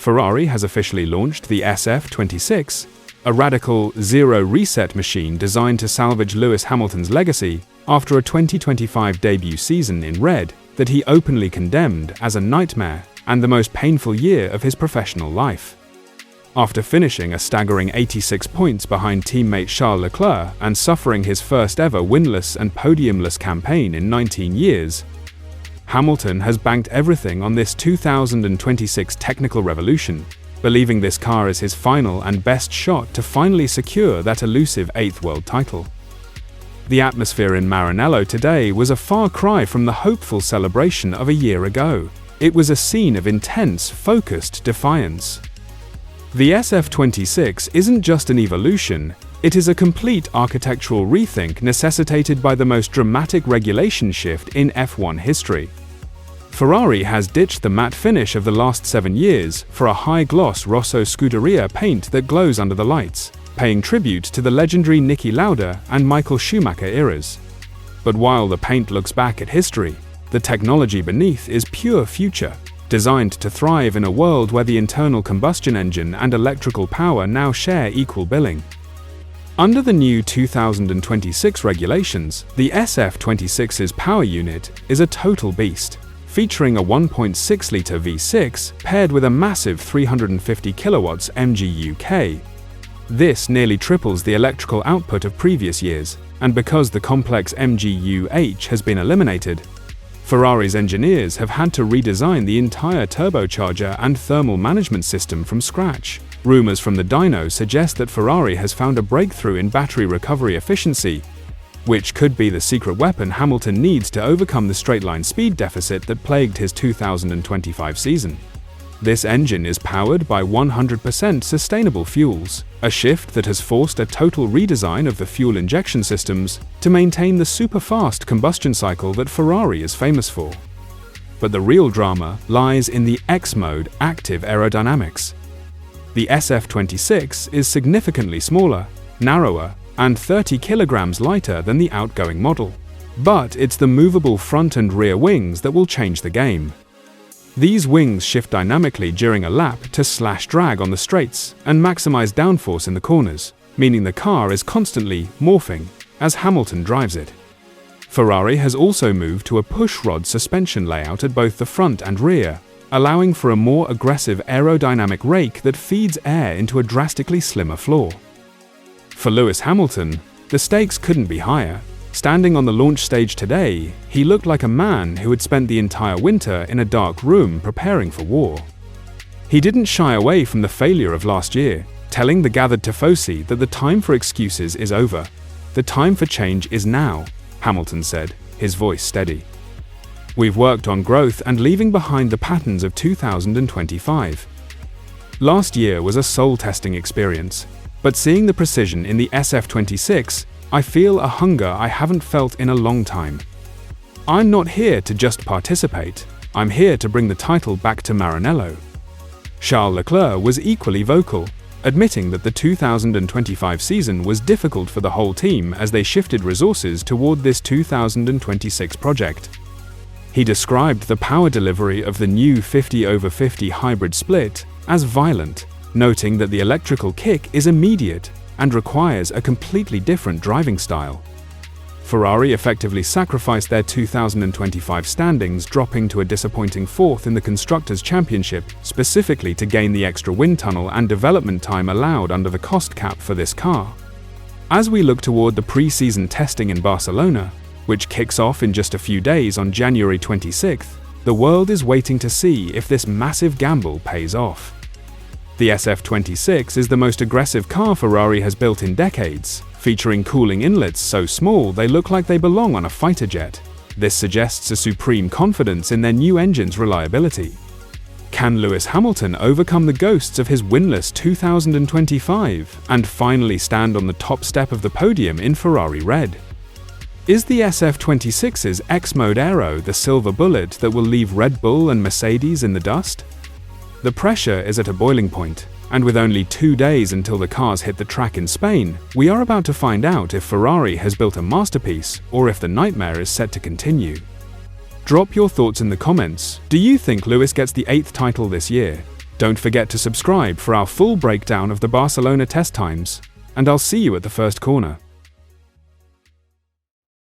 Ferrari has officially launched the SF-26, a radical zero-reset machine designed to salvage Lewis Hamilton's legacy after a 2025 debut season in red that he openly condemned as a nightmare and the most painful year of his professional life. After finishing a staggering 86 points behind teammate Charles Leclerc and suffering his first ever winless and podium-less campaign in 19 years, Hamilton has banked everything on this 2026 technical revolution, believing this car is his final and best shot to finally secure that elusive 8th world title. The atmosphere in Maranello today was a far cry from the hopeful celebration of a year ago. It was a scene of intense, focused defiance. The SF-26 isn't just an evolution, it is a complete architectural rethink necessitated by the most dramatic regulation shift in F1 history. Ferrari has ditched the matte finish of the last 7 years for a high-gloss Rosso Scuderia paint that glows under the lights, paying tribute to the legendary Niki Lauda and Michael Schumacher eras. But while the paint looks back at history, the technology beneath is pure future, designed to thrive in a world where the internal combustion engine and electrical power now share equal billing. Under the new 2026 regulations, the SF-26's power unit is a total beast, featuring a 1.6-litre V6 paired with a massive 350 kilowatts MGU-K. This nearly triples the electrical output of previous years, and because the complex MGU-H has been eliminated, Ferrari's engineers have had to redesign the entire turbocharger and thermal management system from scratch. Rumors from the dyno suggest that Ferrari has found a breakthrough in battery recovery efficiency, which could be the secret weapon Hamilton needs to overcome the straight-line speed deficit that plagued his 2025 season. This engine is powered by 100% sustainable fuels, a shift that has forced a total redesign of the fuel injection systems to maintain the super-fast combustion cycle that Ferrari is famous for. But the real drama lies in the X-mode active aerodynamics. The SF-26 is significantly smaller, narrower, and 30 kilograms lighter than the outgoing model. But it's the movable front and rear wings that will change the game. These wings shift dynamically during a lap to slash drag on the straights and maximize downforce in the corners, meaning the car is constantly morphing as Hamilton drives it. Ferrari has also moved to a push-rod suspension layout at both the front and rear, allowing for a more aggressive aerodynamic rake that feeds air into a drastically slimmer floor. For Lewis Hamilton, the stakes couldn't be higher. Standing on the launch stage today, he looked like a man who had spent the entire winter in a dark room preparing for war. He didn't shy away from the failure of last year, telling the gathered tifosi that the time for excuses is over. The time for change is now, Hamilton said, his voice steady. We've worked on growth and leaving behind the patterns of 2025. Last year was a soul-testing experience, but seeing the precision in the SF-26, I feel a hunger I haven't felt in a long time. I'm not here to just participate, I'm here to bring the title back to Maranello. Charles Leclerc was equally vocal, admitting that the 2025 season was difficult for the whole team as they shifted resources toward this 2026 project. He described the power delivery of the new 50/50 hybrid split as violent, noting that the electrical kick is immediate and requires a completely different driving style. Ferrari effectively sacrificed their 2025 standings, dropping to a disappointing 4th in the Constructors' Championship, specifically to gain the extra wind tunnel and development time allowed under the cost cap for this car. As we look toward the pre-season testing in Barcelona, which kicks off in just a few days on January 26th, the world is waiting to see if this massive gamble pays off. The SF-26 is the most aggressive car Ferrari has built in decades, featuring cooling inlets so small they look like they belong on a fighter jet. This suggests a supreme confidence in their new engine's reliability. Can Lewis Hamilton overcome the ghosts of his winless 2025 and finally stand on the top step of the podium in Ferrari red? Is the SF-26's X-mode aero the silver bullet that will leave Red Bull and Mercedes in the dust? The pressure is at a boiling point, and with only 2 days until the cars hit the track in Spain, we are about to find out if Ferrari has built a masterpiece or if the nightmare is set to continue. Drop your thoughts in the comments. Do you think Lewis gets the 8th title this year? Don't forget to subscribe for our full breakdown of the Barcelona test times, and I'll see you at the first corner.